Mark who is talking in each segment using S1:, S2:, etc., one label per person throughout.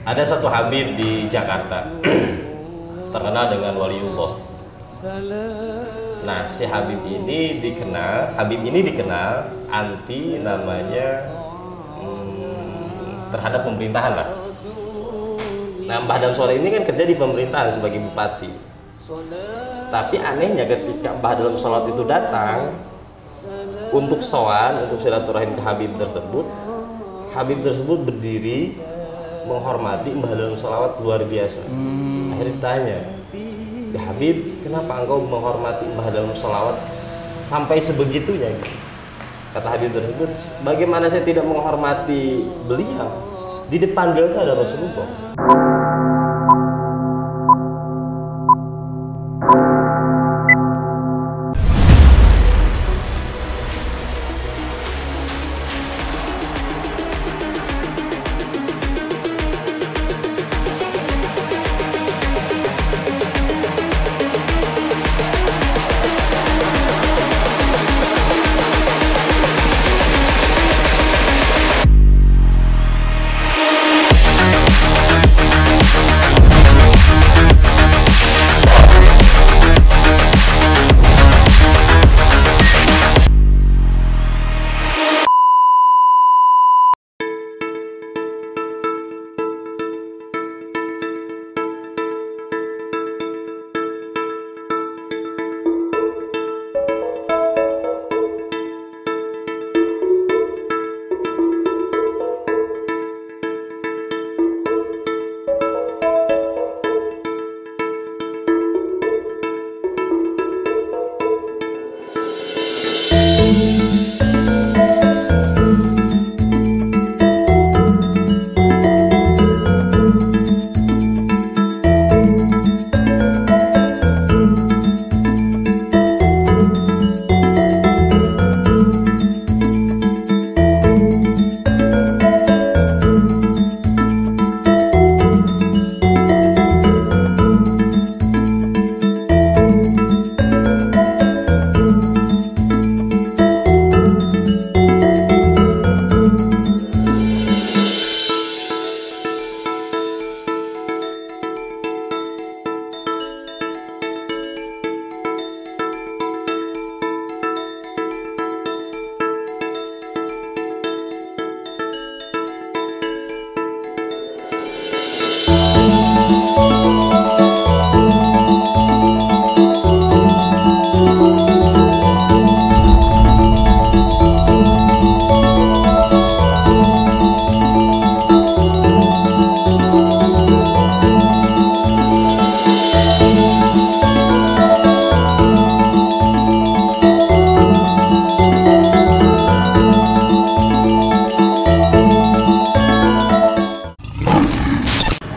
S1: Ada satu Habib di Jakarta terkenal dengan waliullah. Nah, si Habib ini dikenal anti namanya terhadap pemerintahan lah. Nah, Mbah Adam Soleh ini kan kerja di pemerintahan sebagai bupati. Tapi anehnya ketika Mbah Adam Soleh itu datang untuk sowan, untuk silaturahim ke Habib tersebut berdiri menghormati Mbah Dalam Sholawat luar biasa. Akhirnya ditanya, ya Habib, kenapa engkau menghormati Mbah Dalam Sholawat sampai sebegitunya? Kata Habib tersebut, bagaimana saya tidak menghormati beliau? Di depan beliau itu ada Rasulullah.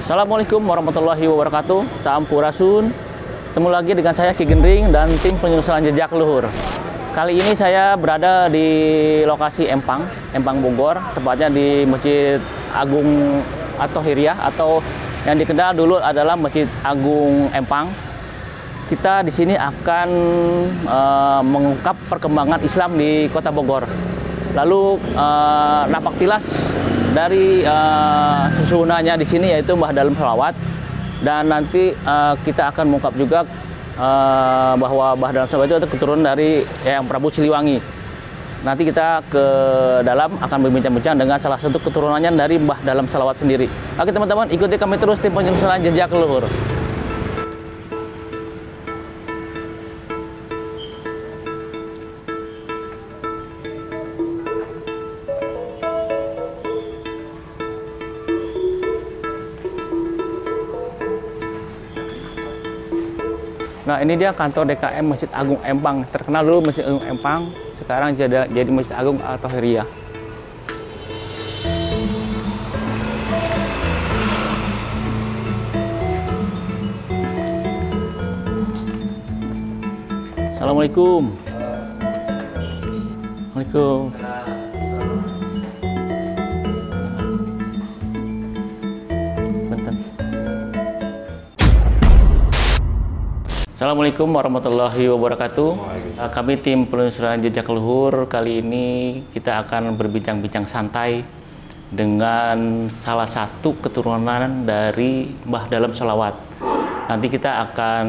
S2: Assalamualaikum warahmatullahi wabarakatuh. Sampurasun. Ketemu lagi dengan saya Ki Gendring dan tim penyusunan jejak luhur. Kali ini saya berada di lokasi Empang Bogor, tepatnya di Masjid Agung At-Tahiriyah atau yang dikenal dulu adalah Masjid Agung Empang. Kita di sini akan mengungkap perkembangan Islam di Kota Bogor. Lalu napak tilas dari susunannya di sini yaitu Mbah Dalam Sholawat, dan nanti kita akan mengungkap juga bahwa Mbah Dalam Sholawat itu keturunan dari Eyang Prabu Siliwangi. Nanti kita ke dalam akan berbincang-bincang dengan salah satu keturunannya dari Mbah Dalam Sholawat sendiri. Oke teman-teman, ikuti kami terus tim penyusunan jejak leluhur. Nah, ini dia kantor DKM Masjid Agung Empang. Terkenal dulu Masjid Agung Empang, sekarang jadi Masjid Agung At-Tahiriyah. Assalamualaikum. Waalaikumsalam. Assalamualaikum warahmatullahi wabarakatuh. Kami tim penelusuran jejak leluhur. Kali ini kita akan berbincang-bincang santai dengan salah satu keturunan dari Mbah Dalem Sholawat. Nanti kita akan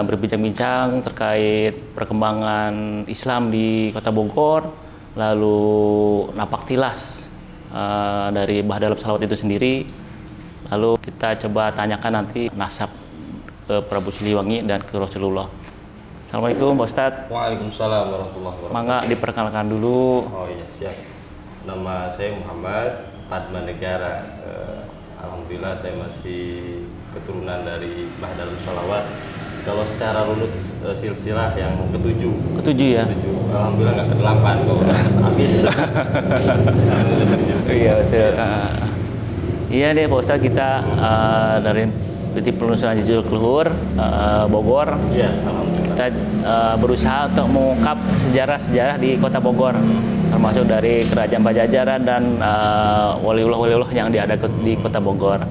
S2: berbincang-bincang terkait perkembangan Islam di Kota Bogor, lalu napak tilas dari Mbah Dalem Sholawat itu sendiri. Lalu kita coba tanyakan nanti nasab ke Prabu Siliwangi dan ke Rasulullah. Assalamualaikum Pak Ustadz.
S1: Waalaikumsalam warahmatullahi wabarakatuh.
S2: Mangga diperkenalkan dulu.
S1: Oh iya, siap. Nama saya Muhammad Padmanegara. Alhamdulillah saya masih keturunan dari Mbah Dalem Sholawat. Kalau secara runut silsilah yang ketujuh.
S2: Ketujuh ya?
S1: Ketujuh. Alhamdulillah nggak ke-8 kalau habis.
S2: Iya betul. Iya deh Pak Ustadz, kita dari PT Penelusuran Jejak Luhur Bogor.
S1: Iya, alhamdulillah.
S2: Kita berusaha untuk mengungkap sejarah-sejarah di Kota Bogor, termasuk dari Kerajaan Pajajaran dan waliullah-waliullah yang ada di Kota Bogor.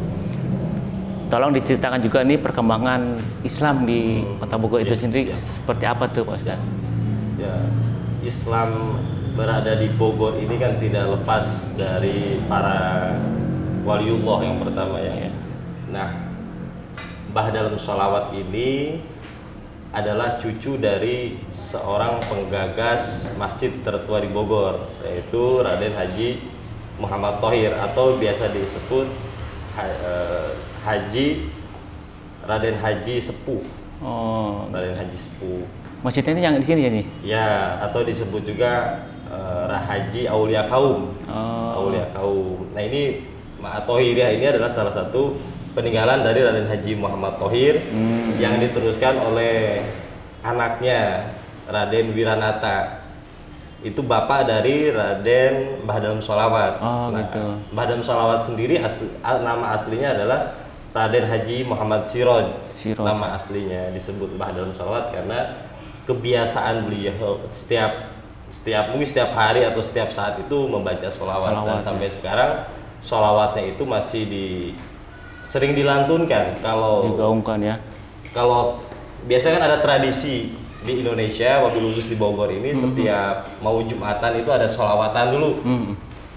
S2: Tolong diceritakan juga nih perkembangan Islam di Kota Bogor itu sendiri seperti apa tuh Pak Ustadz?
S1: Ya, Islam berada di Bogor ini kan tidak lepas dari para waliullah yang pertama ya. Nah, Mbah Dalem Sholawat ini adalah cucu dari seorang penggagas masjid tertua di Bogor, yaitu Raden Haji Muhammad Thohir atau biasa disebut Raden Haji Sepuh.
S2: Oh,
S1: Raden Haji Sepuh.
S2: masjidnya ini yang di sini ya nih?
S1: Ya, atau disebut juga Haji Aulia Kaum. Aulia Kaum. Nah ini Mak Thohiriyah ini adalah salah satu peninggalan dari Raden Haji Muhammad Thohir yang diteruskan oleh anaknya Raden Wiranata. Itu bapak dari Raden Mbah Dalem Sholawat.
S2: Oh,
S1: nah,
S2: gitu.
S1: Mbah Dalem Sholawat sendiri nama aslinya adalah Raden Haji Muhammad Siroj. Nama aslinya disebut Mbah Dalem Sholawat karena kebiasaan beliau mungkin setiap hari atau setiap saat itu membaca sholawat dan sampai sekarang sholawatnya itu masih sering dilantunkan. Kalau
S2: digaungkan ya.
S1: Kalau biasanya kan ada tradisi di Indonesia, wabil khusus di Bogor ini setiap mau Jumatan itu ada sholawatan dulu.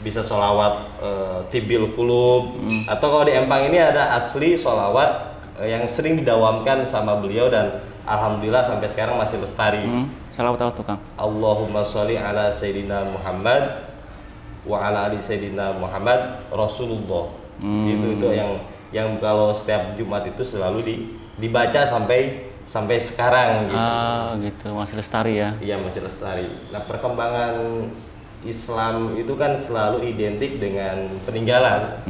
S1: Bisa sholawat Tibil Kulub atau kalau di Empang ini ada asli sholawat yang sering didawamkan sama beliau dan alhamdulillah sampai sekarang masih lestari.
S2: Sholawat apa tuh Kang?
S1: Allahumma sholli ala Sayyidina Muhammad wa ala ali Sayyidina Muhammad Rasulullah. Itu yang kalau setiap Jumat itu selalu dibaca sampai sekarang gitu.
S2: Gitu, masih lestari ya.
S1: Iya, masih lestari. Nah, perkembangan Islam itu kan selalu identik dengan peninggalan.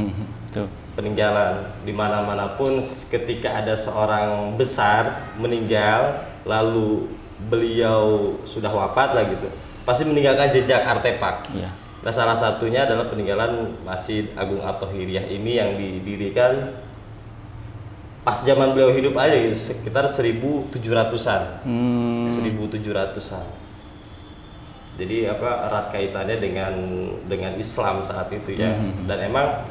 S1: Peninggalan di mana-mana pun ketika ada seorang besar meninggal lalu beliau sudah wafat lah gitu, pasti meninggalkan jejak artefak. Nah, salah satunya adalah peninggalan Masjid Agung At-Thohiriyah ini yang didirikan pas zaman beliau hidup aja gitu, sekitar 1700-an. 1700-an. Jadi erat kaitannya dengan Islam saat itu ya. Dan emang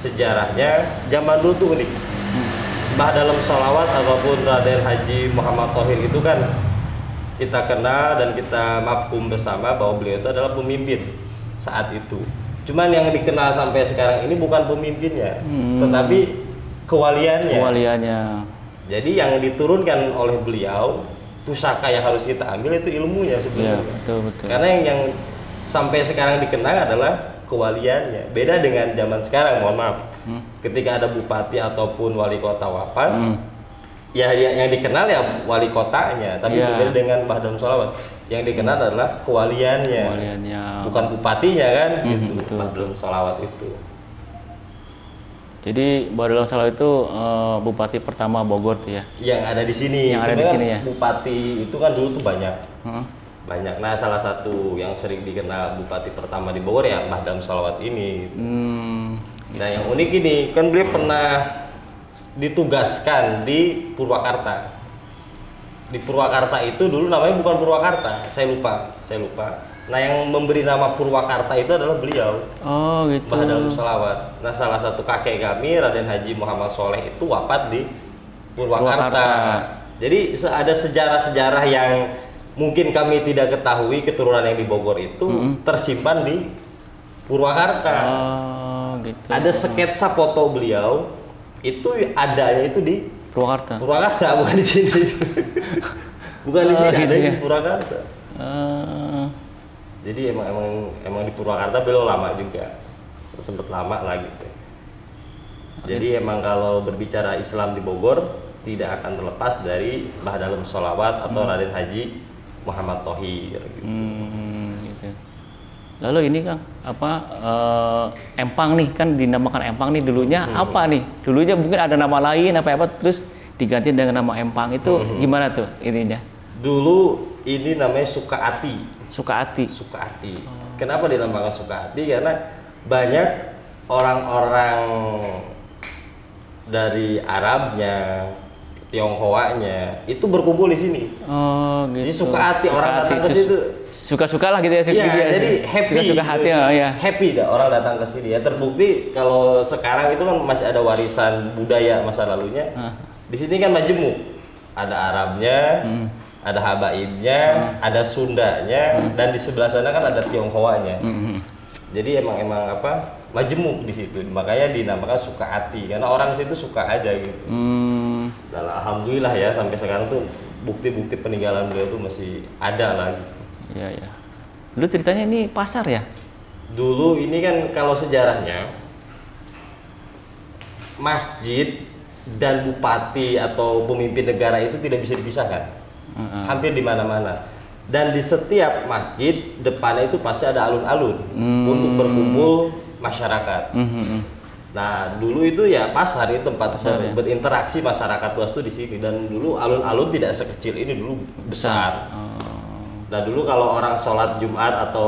S1: sejarahnya zaman dulu tuh unik. Mbah Dalem Sholawat ataupun Raden Haji Muhammad Thohir itu kan kita kenal dan kita mafhum bersama bahwa beliau itu adalah pemimpin saat itu. Cuman yang dikenal sampai sekarang ini bukan pemimpinnya, tetapi kewaliannya. Jadi yang diturunkan oleh beliau, pusaka yang harus kita ambil itu ilmunya sebenarnya.
S2: Betul.
S1: Karena yang sampai sekarang dikenal adalah kewaliannya. Beda dengan zaman sekarang, mohon maaf. Ketika ada bupati ataupun wali kota wafat, ya yang dikenal ya wali kotanya, tapi berbeda dengan Mbah Dalem Sholawat. Yang dikenal adalah kewaliannya. Bukan bupatinya kan, gitu. Mbah Dalem Sholawat itu.
S2: Jadi Mbah Dalem Sholawat itu bupati pertama Bogor tuh ya? Yang
S1: ada di sini.
S2: Yang ada di sini ya?
S1: Bupati itu kan dulu tuh banyak. Banyak. Nah, salah satu yang sering dikenal bupati pertama di Bogor ya Mbah Dalem Sholawat ini. Nah, yang unik ini kan beliau pernah ditugaskan di Purwakarta. Di Purwakarta itu dulu namanya bukan Purwakarta, saya lupa. Nah, yang memberi nama Purwakarta itu adalah beliau.
S2: Oh, gitu.
S1: Mbah Dalem Sholawat. Nah, salah satu kakek kami Raden Haji Muhammad Soleh itu wafat di Purwakarta. Jadi ada sejarah-sejarah yang mungkin kami tidak ketahui, keturunan yang di Bogor itu tersimpan di Purwakarta.
S2: Oh, gitu.
S1: Ada sketsa foto beliau itu adanya itu di
S2: Purwakarta.
S1: Purwakarta, bukan di sini. Bukan di sini,
S2: gitu
S1: ada
S2: ya?
S1: di Purwakarta. Jadi emang di Purwakarta beliau lama juga, sempet lama lah gitu. Jadi emang kalau berbicara Islam di Bogor tidak akan terlepas dari Mbah Dalem Sholawat atau Raden Haji Muhammad Thohir. Gitu.
S2: Gitu. Lalu ini Kang, apa empang nih kan dinamakan empang nih dulunya apa nih? Dulunya mungkin ada nama lain apa terus diganti dengan nama empang itu gimana tuh ininya?
S1: Dulu ini namanya Sukaati.
S2: Sukaati.
S1: Sukaati. Kenapa dinamakan Sukaati? Karena banyak orang-orang dari Arabnya, Tionghoanya itu berkumpul di sini.
S2: Oh, gitu.
S1: Jadi Sukaati, orang datang ke situ
S2: suka-suka lah gitu ya.
S1: Iya, jadi happy.
S2: Suka hati ya.
S1: Happy dah orang datang ke sini. Ya terbukti kalau sekarang itu kan masih ada warisan budaya masa lalunya. Di sini kan majemuk. Ada Arabnya, ada Habaibnya, ada Sundanya, dan di sebelah sana kan ada Tionghoanya. Jadi emang apa majemuk di situ, makanya dinamakan Sukaati karena orang situ suka aja gitu. Dan alhamdulillah ya sampai sekarang tuh bukti-bukti peninggalan beliau tuh masih ada lagi.
S2: Iya ya. Dulu ceritanya ini pasar ya?
S1: Dulu ini kan kalau sejarahnya masjid dan bupati atau pemimpin negara itu tidak bisa dipisahkan. Hampir di mana-mana. Dan di setiap masjid depannya itu pasti ada alun-alun untuk berkumpul masyarakat. Nah dulu itu ya pasar itu tempat berinteraksi masyarakat luas tuh di sini. Dan dulu alun-alun tidak sekecil ini, dulu besar. Nah dulu kalau orang sholat Jumat atau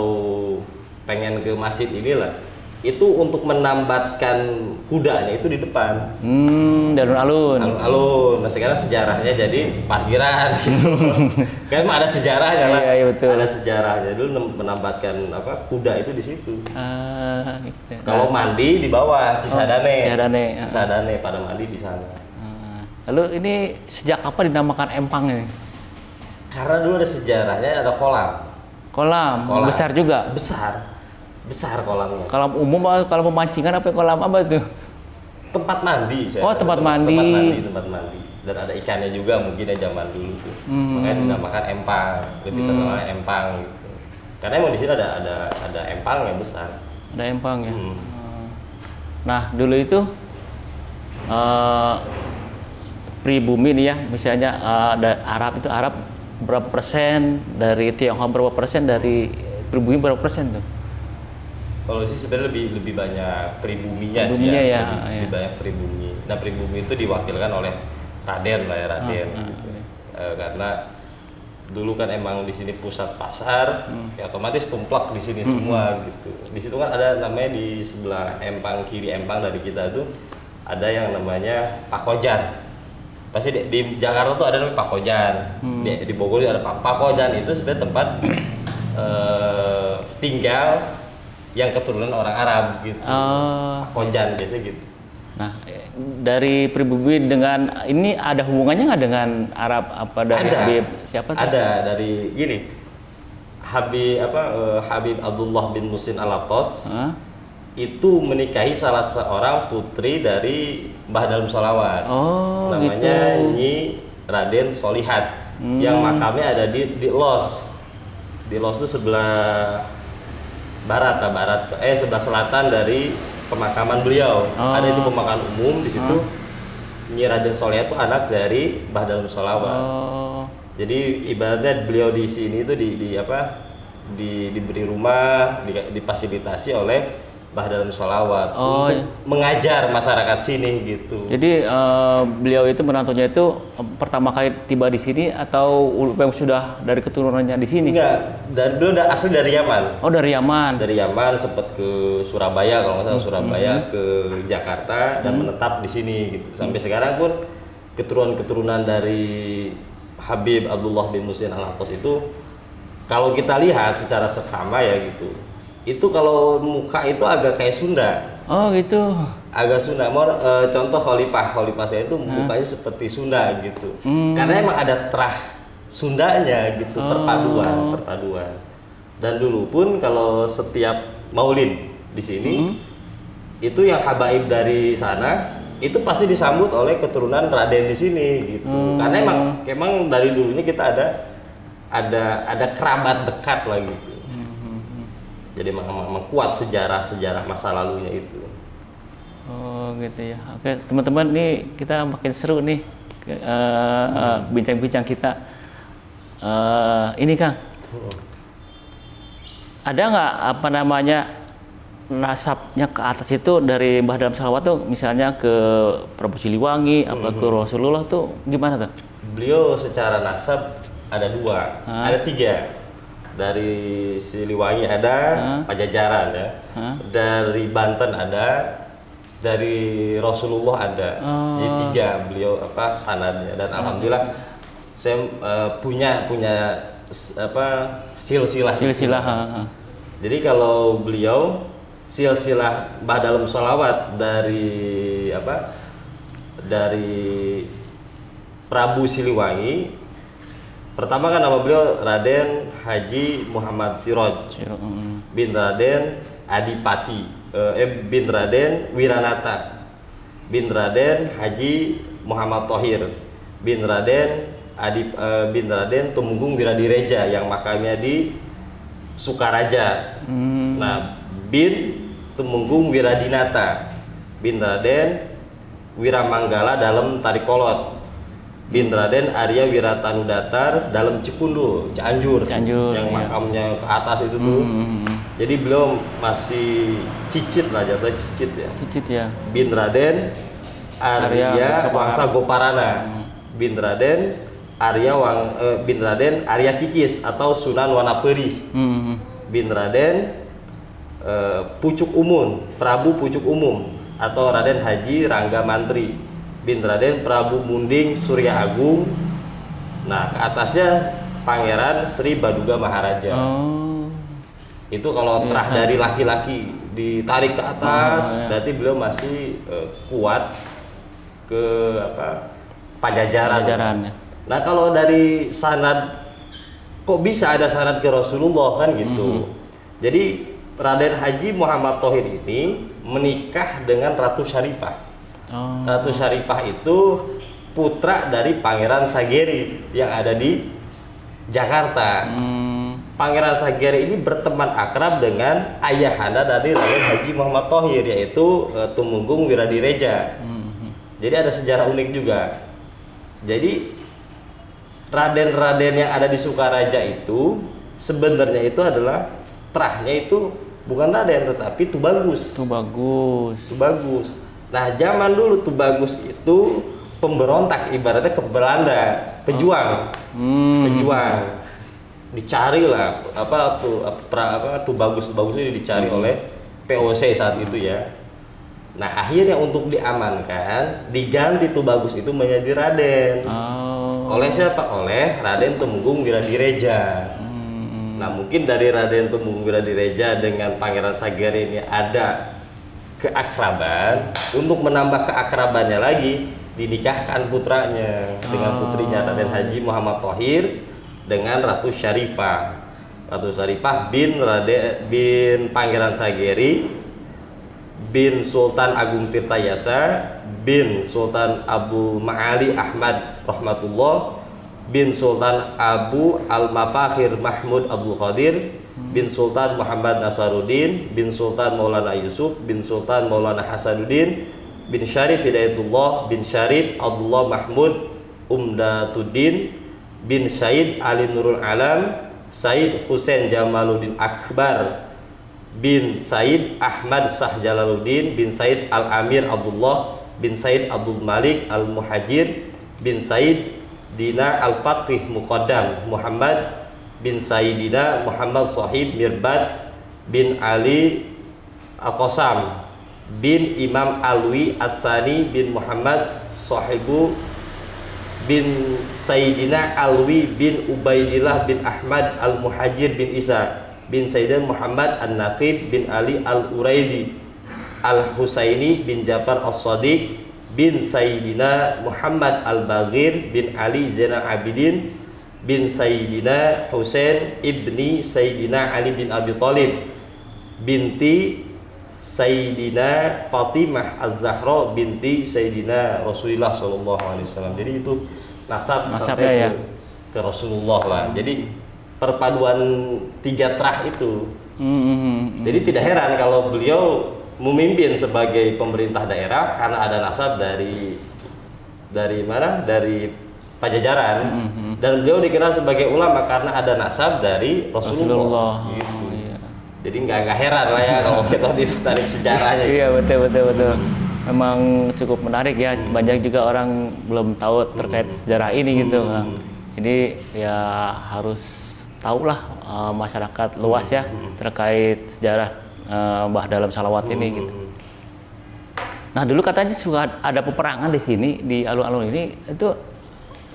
S1: pengen ke masjid inilah, itu untuk menambatkan kudanya itu di depan.
S2: Di alun-alun.
S1: Alun-alun. Nah sekarang sejarahnya jadi parkiran gitu. Kan ada sejarahnya lah.
S2: Iya, betul.
S1: Ada sejarahnya dulu menambatkan apa kuda itu di situ.
S2: Gitu.
S1: Kalau mandi di bawah Cisadane.
S2: Cisadane.
S1: Pada mandi di sana.
S2: Lalu ini sejak kapan dinamakan empang ini?
S1: Karena dulu ada sejarahnya, ada kolam.
S2: Kolam. Besar juga?
S1: Besar kolamnya.
S2: Kolam umum atau kolam pemancingan apa kolam apa tuh?
S1: Tempat mandi.
S2: Tempat mandi.
S1: Tempat mandi. Dan ada ikannya juga mungkin ya zaman dulu tuh. Makanya dinamakan empang. Lebih terkenal empang gitu. Karena emang di sini ada empang yang besar.
S2: Ada empang ya. Nah dulu itu pribumi nih ya, misalnya ada Arab berapa persen, dari Tionghoa berapa persen, dari pribumi berapa persen tuh?
S1: Kalau sih sebenarnya lebih banyak pribuminya sih
S2: ya.
S1: Lebih banyak pribumi. Nah pribumi itu diwakilkan oleh Raden lah ya Raden. Gitu. Karena dulu kan emang di sini pusat pasar, ya otomatis tumplak di sini semua gitu. Di situ kan ada namanya di sebelah empang kiri empang dari kita tuh ada yang namanya Pakojan. Pasti di Jakarta tuh ada namanya Pakojan. Di Bogor ada Pakojan, itu sebenarnya tempat tinggal yang keturunan orang Arab gitu. Pakojan biasanya gitu.
S2: Nah, dari pribumi dengan ini ada hubungannya nggak dengan Arab apa dari Habib siapa tuh?
S1: Ada dari gini. Habib Abdullah bin Musin Alatos itu menikahi salah seorang putri dari Mbah Dalem Sholawat. Namanya gitu. Nyi Raden Solihat. Yang makamnya ada di Los. Di Los itu sebelah sebelah selatan dari pemakaman beliau. Ada itu pemakaman umum di situ. Nyi Raden Solihat itu anak dari Mbah Dalem Sholawat. Jadi ibaratnya beliau di sini itu diberi rumah, difasilitasi oleh Mbah Dalem Sholawat untuk mengajar masyarakat sini gitu.
S2: Jadi beliau itu menantunya itu pertama kali tiba di sini atau sudah dari keturunannya di sini?
S1: Enggak, beliau asli dari Yaman.
S2: Dari Yaman.
S1: Dari Yaman sempat ke Surabaya kalau nggak salah, Surabaya ke Jakarta dan menetap di sini gitu. Sampai sekarang pun keturunan dari Habib Abdullah bin Musin Alatos itu kalau kita lihat secara seksama ya gitu. Itu kalau muka itu agak kayak Sunda.
S2: Gitu.
S1: Agak Sunda. Contoh khalifah saya itu mukanya seperti Sunda gitu. Karena emang ada terah Sundanya gitu, perpaduan. Dan dulu pun kalau setiap Maulid di sini, itu yang habaib dari sana itu pasti disambut oleh keturunan Raden di sini gitu. Karena emang dari dulunya kita ada kerabat dekat lah gitu. Jadi memang kuat sejarah masa lalunya itu.
S2: Oh gitu ya. Oke teman-teman, nih kita makin seru nih bincang-bincang kita. Ini Kang, ada nggak apa namanya nasabnya ke atas itu dari Mbah Dalam Sholawat tuh, misalnya ke Prabu Siliwangi, apa ke Rasulullah tuh gimana tuh?
S1: Beliau secara nasab ada 2, ada 3. Dari Siliwangi ada, Pajajaran ya. Dari Banten ada, dari Rasulullah ada. Jadi 3 beliau sanadnya, dan alhamdulillah saya punya silsilah. Jadi kalau beliau silsilah Mbah Dalam Sholawat dari Prabu Siliwangi, pertama kan nama beliau Raden Haji Muhammad Siroj bin Raden Adipati bin Raden Wiranata bin Raden Haji Muhammad Thohir bin Raden bin Raden Tumenggung Wiradireja yang makamnya di Sukaraja. Nah, bin Tumenggung Wiradinata bin Raden Wiramanggala dalam Tarikolot bin Raden Arya Wiratanudatar dalam Cikundul, Cianjur yang makamnya ke atas itu tuh. Jadi beliau masih cicit lah, jatuh cicit ya. Bin Raden Arya Wangsa Goparana bin Raden bin Raden Arya Kicis atau Sunan Wanaperi bin Raden Pucuk Umum, Prabu Pucuk Umum atau Raden Haji Rangga Mantri bin Raden Prabu Munding Surya Agung. Nah, ke atasnya Pangeran Sri Baduga Maharaja. Itu kalau terah dari laki-laki ditarik ke atas, berarti beliau masih kuat ke Pajajaran. Ya. Nah, kalau dari sanad, kok bisa ada sanad ke Rasulullah kan gitu. Jadi Raden Haji Muhammad Thohir ini menikah dengan Ratu Syarifah. Ratu Syarifah itu putra dari Pangeran Sageri yang ada di Jakarta. Pangeran Sageri ini berteman akrab dengan ayahanda dari Raden Haji Muhammad Thohir, yaitu Tumenggung Wiradireja. Jadi ada sejarah unik juga. Jadi raden-raden yang ada di Sukaraja itu sebenarnya itu adalah terahnya itu bukan Raden tetapi Tubagus. Nah, zaman dulu Tubagus itu pemberontak, ibaratnya ke Belanda, pejuang. Dicari lah Tubagus ini dicari oleh POC saat itu ya. Nah, akhirnya untuk diamankan diganti Tubagus itu menjadi Raden. Oleh siapa? Oleh Raden Tumenggung Wiradireja. Nah, mungkin dari Raden Tumenggung Wiradireja dengan Pangeran Sageri ini ada keakraban. Untuk menambah keakrabannya lagi, dinikahkan putranya dengan putrinya Raden Haji Muhammad Thohir dengan Ratu Syarifah. Ratu Syarifah bin Pangeran Sageri bin Sultan Agung Tirtayasa bin Sultan Abu Ma'ali Ahmad Rahmatullah bin Sultan Abu Al-Mafakhir Mahmud Abdul Qadir bin Sultan Muhammad Nasaruddin bin Sultan Maulana Yusuf bin Sultan Maulana Hasanuddin bin Syarif Hidayatullah bin Syarif Abdullah Mahmud Umdatuddin bin Said Ali Nurul Alam Said Husain Jamaluddin Akbar bin Said Ahmad Shah Jalaluddin bin Said Al-Amir Abdullah bin Said Abdul Malik Al-Muhajir bin Said Dina Al-Faqih Muqaddam Muhammad bin Sayyidina Muhammad Sahib Mirbad bin Ali Al-Qasam bin Imam Alwi As-Sani bin Muhammad Sahibu bin Sayyidina Alwi bin Ubaidillah bin Ahmad Al-Muhajir bin Isa bin Sayyidina Muhammad An-Naqib bin Ali Al-Uraidi Al-Husaini bin Jafar As-Sadiq bin Sayyidina Muhammad Al-Baghir bin Ali Zainal Abidin bin Sayyidina Husain ibni Sayyidina Ali bin Abi Thalib binti Sayyidina Fatimah Az-Zahra binti Sayyidina Rasulullah Shallallahu Alaihi Wasallam. Jadi itu nasabnya
S2: ya
S1: ke Rasulullah lah. Jadi perpaduan 3 terah itu. Jadi tidak heran kalau beliau memimpin sebagai pemerintah daerah karena ada nasab dari mana? Dari Pajajaran. Dan beliau dikenal sebagai ulama karena ada nasab dari Rasulullah. Gitu.
S2: Oh, iya.
S1: Jadi nggak heran lah ya kalau kita ditarik sejarahnya.
S2: Iya, betul. Memang cukup menarik ya. Banyak juga orang belum tahu terkait sejarah ini gitu, Bang. Jadi ya harus tahulah masyarakat luas ya terkait sejarah Mbah Dalam Shalawat ini gitu. Nah, dulu katanya juga ada peperangan di sini, di alun-alun ini. Itu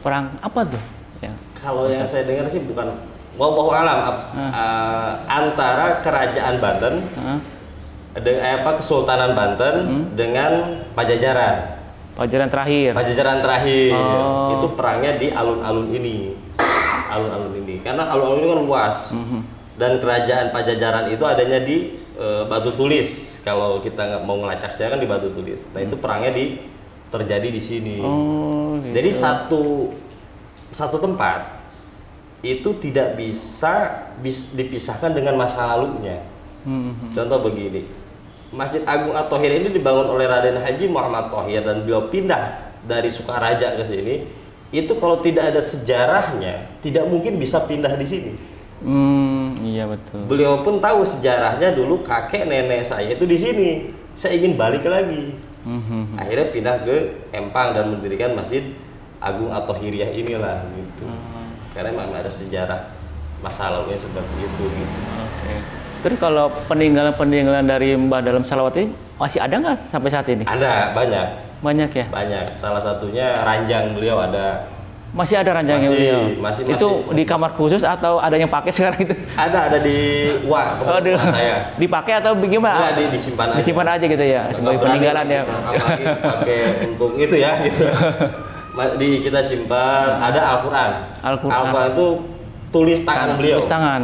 S2: perang apa tuh? Ya.
S1: Kalau yang saya dengar sih bukan, wallahu alam, antara Kerajaan Banten, Kesultanan Banten dengan Pajajaran.
S2: Pajajaran terakhir.
S1: Pajajaran terakhir. Itu perangnya di alun-alun ini. Alun-alun ini. Karena alun-alun ini kan luas. Dan Kerajaan Pajajaran itu adanya di Batu Tulis. Kalau kita nggak mau ngelacak sejarah kan di Batu Tulis. Nah, itu perangnya terjadi di sini. Gitu. Jadi satu tempat itu tidak bisa dipisahkan dengan masa lalunya. Contoh begini, Masjid Agung At-Thohir ini dibangun oleh Raden Haji Muhammad Thohir dan beliau pindah dari Sukaraja ke sini. Itu kalau tidak ada sejarahnya, tidak mungkin bisa pindah di sini.
S2: Iya betul.
S1: Beliau pun tahu sejarahnya, dulu kakek nenek saya itu di sini. Saya ingin balik lagi. Akhirnya pindah ke Empang dan mendirikan Masjid Agung At-Thohiriyah inilah gitu. Karena memang ada sejarah masa lalunya seperti itu gitu.
S2: Oke. Terus kalau peninggalan dari Mbah Dalam Shalawat ini masih ada nggak sampai saat ini?
S1: Ada, banyak.
S2: Banyak ya?
S1: Banyak. Salah satunya ranjang beliau ada.
S2: Masih ada ranjangnya beliau?
S1: Masih.
S2: Itu di kamar khusus atau ada yang pakai sekarang itu?
S1: Ada di saya.
S2: Dipakai atau bagaimana?
S1: Enggak, disimpan aja.
S2: Disimpan aja gitu ya, sebagai peninggalan ya.
S1: Apalagi pakai untuk itu ya gitu. Kita simpan. Ada Al-Quran. Al-Quran itu tulis tangan beliau.
S2: Tulis tangan.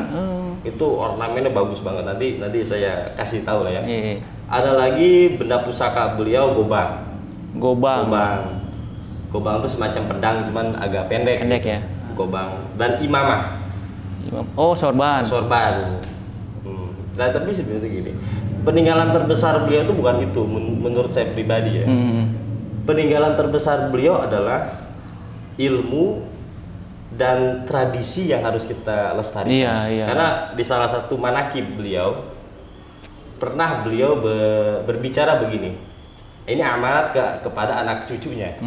S1: Itu ornamennya bagus banget. Nanti saya kasih tahu lah ya.
S2: Iya.
S1: Ada lagi benda pusaka beliau gobang. Gobang itu semacam pedang cuman agak pendek.
S2: Pendek ya.
S1: Gobang dan imamah.
S2: Oh, sorban.
S1: Nah, tapi sebenarnya gini, peninggalan terbesar beliau itu bukan itu menurut saya pribadi ya. Peninggalan terbesar beliau adalah ilmu dan tradisi yang harus kita lestarikan.
S2: Iya.
S1: Karena di salah satu manakib beliau pernah beliau berbicara begini. Ini amanat kepada anak cucunya.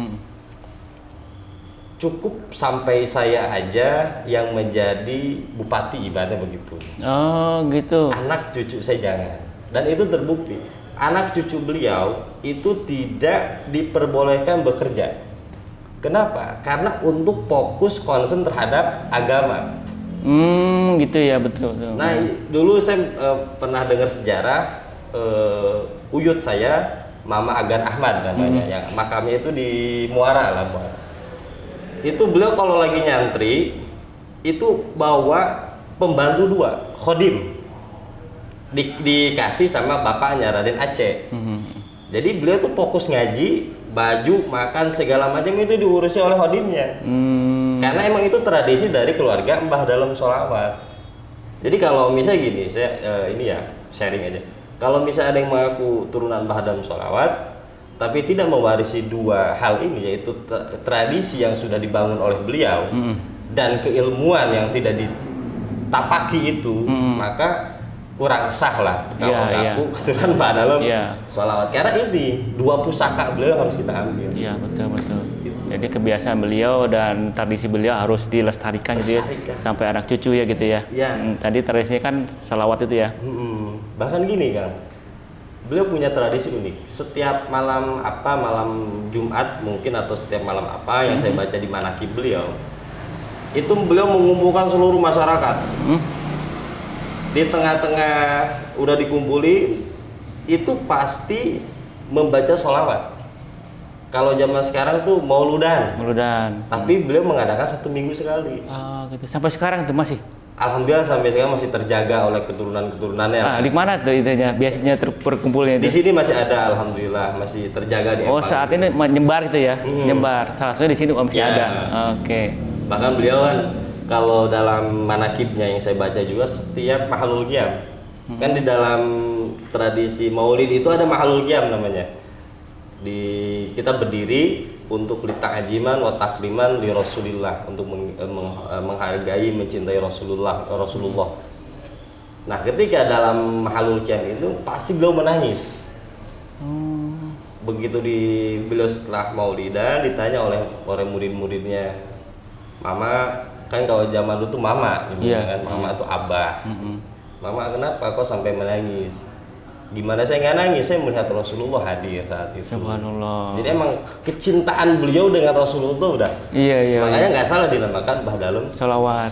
S1: Cukup sampai saya aja yang menjadi bupati, ibaratnya begitu.
S2: Oh, gitu.
S1: Anak cucu saya jangan. Dan itu terbukti. Anak cucu beliau itu tidak diperbolehkan bekerja. Kenapa? Karena untuk fokus konsen terhadap agama.
S2: Gitu ya, betul.
S1: Nah, dulu saya pernah dengar sejarah uyut saya, Mama Agan Ahmad namanya, yang makamnya itu di Muara lah, Itu beliau kalau lagi nyantri itu bawa pembantu 2, khodim. Dikasih sama bapaknya Raden Aceh. Jadi beliau tuh fokus ngaji, baju, makan segala macam itu diurusi oleh khodimnya. Karena emang itu tradisi dari keluarga Mbah Dalam Shalawat. Jadi kalau misalnya gini, saya ini ya sharing aja. Kalau misalnya ada yang mengaku turunan Mbah Dalam Shalawat, tapi tidak mewarisi 2 hal ini, yaitu tradisi yang sudah dibangun oleh beliau dan keilmuan yang tidak ditapaki itu, maka kurang sah lah kalau aku keturunan Mbah Dalam Shalawat. Karena ini 2 pusaka beliau harus kita ambil.
S2: Iya, betul. Jadi kebiasaan beliau dan tradisi beliau harus dilestarikan gitu ya, sampai anak cucu ya gitu ya. Tadi tradisinya kan shalawat itu ya.
S1: Bahkan gini Kang, beliau punya tradisi unik. Setiap malam Jumat mungkin atau setiap malam apa yang saya baca di manakib beliau, itu beliau mengumpulkan seluruh masyarakat. Di tengah-tengah udah dikumpuli, itu pasti membaca sholawat. Kalau zaman sekarang tuh mauludan. Tapi beliau mengadakan 1 minggu sekali.
S2: Gitu. Sampai sekarang itu masih?
S1: alhamdulillah sampai sekarang masih terjaga oleh keturunan-keturunannya.
S2: Di mana tuh itunya biasanya berkumpulnya
S1: Di
S2: itu?
S1: sini masih ada, alhamdulillah masih terjaga di
S2: Oh,
S1: Empang.
S2: saat ini menyebar gitu ya? Menyebar. Salah satunya di sini masih
S1: Ya.
S2: ada. Oke.
S1: Bahkan beliau kan kalau dalam manakibnya yang saya baca juga setiap mahalul qiyam. Kan di dalam tradisi Maulid itu ada mahalul qiyam namanya. Kita berdiri untuk lita'ajiman wa takriman li Rasulillah, untuk menghargai, mencintai Rasulullah. Nah, ketika dalam mahalul qiyam itu pasti beliau menangis. Begitu beliau setelah Maulidan ditanya oleh murid-muridnya, Mama, kan kalau zaman dulu tuh Mama, kan Mama tuh Abah. Mama, kenapa kok sampai menangis? Gimana saya nggak nangis? Saya melihat Rasulullah hadir saat itu.
S2: Subhanallah.
S1: Jadi emang kecintaan beliau dengan Rasulullah udah.
S2: Iya.
S1: Makanya nggak salah dinamakan Bahdalum
S2: Sholawat.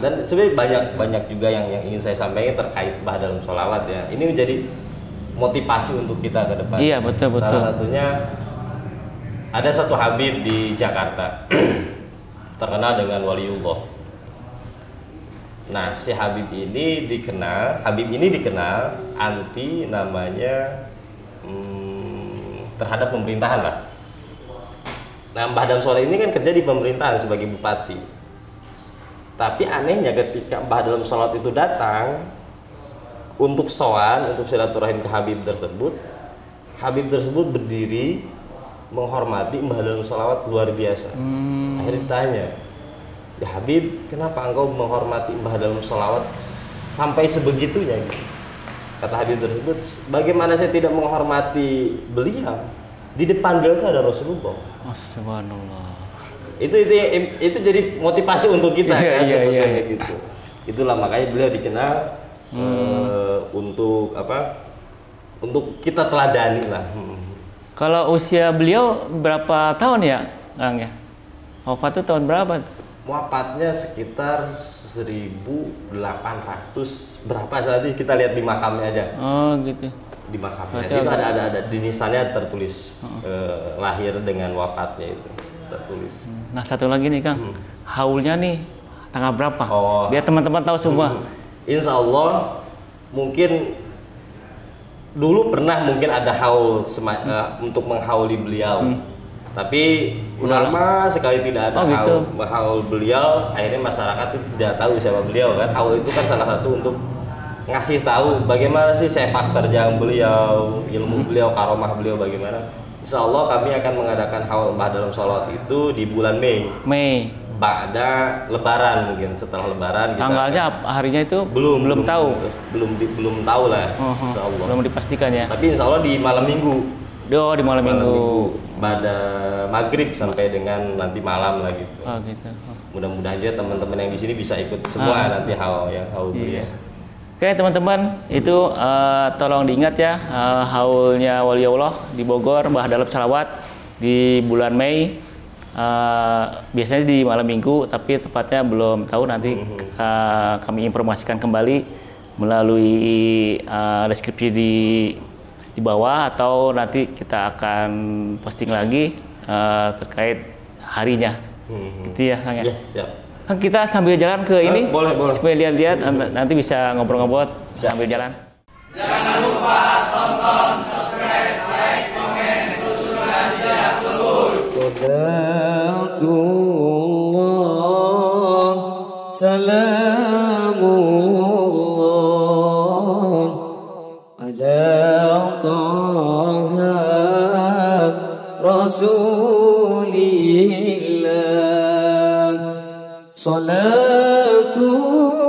S1: Dan sebenarnya banyak juga yang ingin saya sampaikan terkait Bahdalum Sholawat ya. Ini menjadi motivasi untuk kita ke depan.
S2: Iya, betul.
S1: Salah satunya ada satu Habib di Jakarta terkenal dengan waliullah. Nah, si Habib ini dikenal anti namanya terhadap pemerintahan lah. Nah, Mbah Dam Soleh ini kan kerja di pemerintahan sebagai bupati. Tapi anehnya ketika Mbah Dam Soleh itu datang untuk sowan, untuk silaturahim ke Habib tersebut berdiri menghormati Mbah Dam Soleh luar biasa. Akhirnya ditanya, ya Habib, kenapa engkau menghormati Mbah Dam Soleh sampai sebegitunya? Kata Habib tersebut, bagaimana saya tidak menghormati beliau? Di depan beliau itu ada Rasulullah.
S2: Subhanallah.
S1: Itu jadi motivasi untuk kita kan,
S2: Iya.
S1: gitu. Itulah makanya beliau dikenal untuk apa? Untuk kita teladani lah.
S2: Kalau usia beliau berapa tahun ya, Kang ya? Wafat itu tahun berapa?
S1: Wafatnya sekitar 1800 berapa, saat ini kita lihat di makamnya aja.
S2: Oh gitu.
S1: Di makamnya itu ada di nisannya tertulis lahir dengan wafatnya itu tertulis.
S2: Nah, satu lagi nih Kang, haulnya nih tanggal berapa? Biar teman-teman tahu semua.
S1: Insya Allah mungkin dulu pernah ada haul untuk menghauli beliau. Tapi lama sekali tidak ada haul beliau. Akhirnya masyarakat itu tidak tahu siapa beliau kan. Haul itu kan salah satu untuk ngasih tahu bagaimana sih sepak terjang beliau, ilmu beliau, karomah beliau bagaimana. Insya Allah kami akan mengadakan haul Mbah Dam Soleh itu di bulan Mei. Ba'da Lebaran, mungkin setelah Lebaran.
S2: Tanggalnya harinya itu
S1: belum
S2: tahu.
S1: Belum tahu lah. Insya Allah.
S2: Belum dipastikan ya.
S1: Tapi Insya Allah di malam Minggu.
S2: Di malam minggu.
S1: Pada maghrib sampai dengan nanti malam lah gitu.
S2: Oh gitu.
S1: Mudah-mudahan aja teman-teman yang di sini bisa ikut semua nanti haul beliau.
S2: Oke teman-teman, itu tolong diingat ya, haulnya Waliullah di Bogor, Mbah Dam Sholawat di bulan Mei. Biasanya di malam minggu, tapi tepatnya belum tahu, nanti kami informasikan kembali melalui deskripsi di bawah, atau nanti kita akan posting lagi terkait harinya. Gitu ya Kang ya?
S1: Ya, siap.
S2: Kang, kita sambil jalan ke ini,
S1: boleh.
S2: supaya lihat-lihat, nanti bisa ngobrol-ngobrol sambil jalan.
S3: Jangan lupa tonton, subscribe, like, komen, telusuri jejak luhur.
S4: Salamullah ala Taha Rasulillah. Salatullah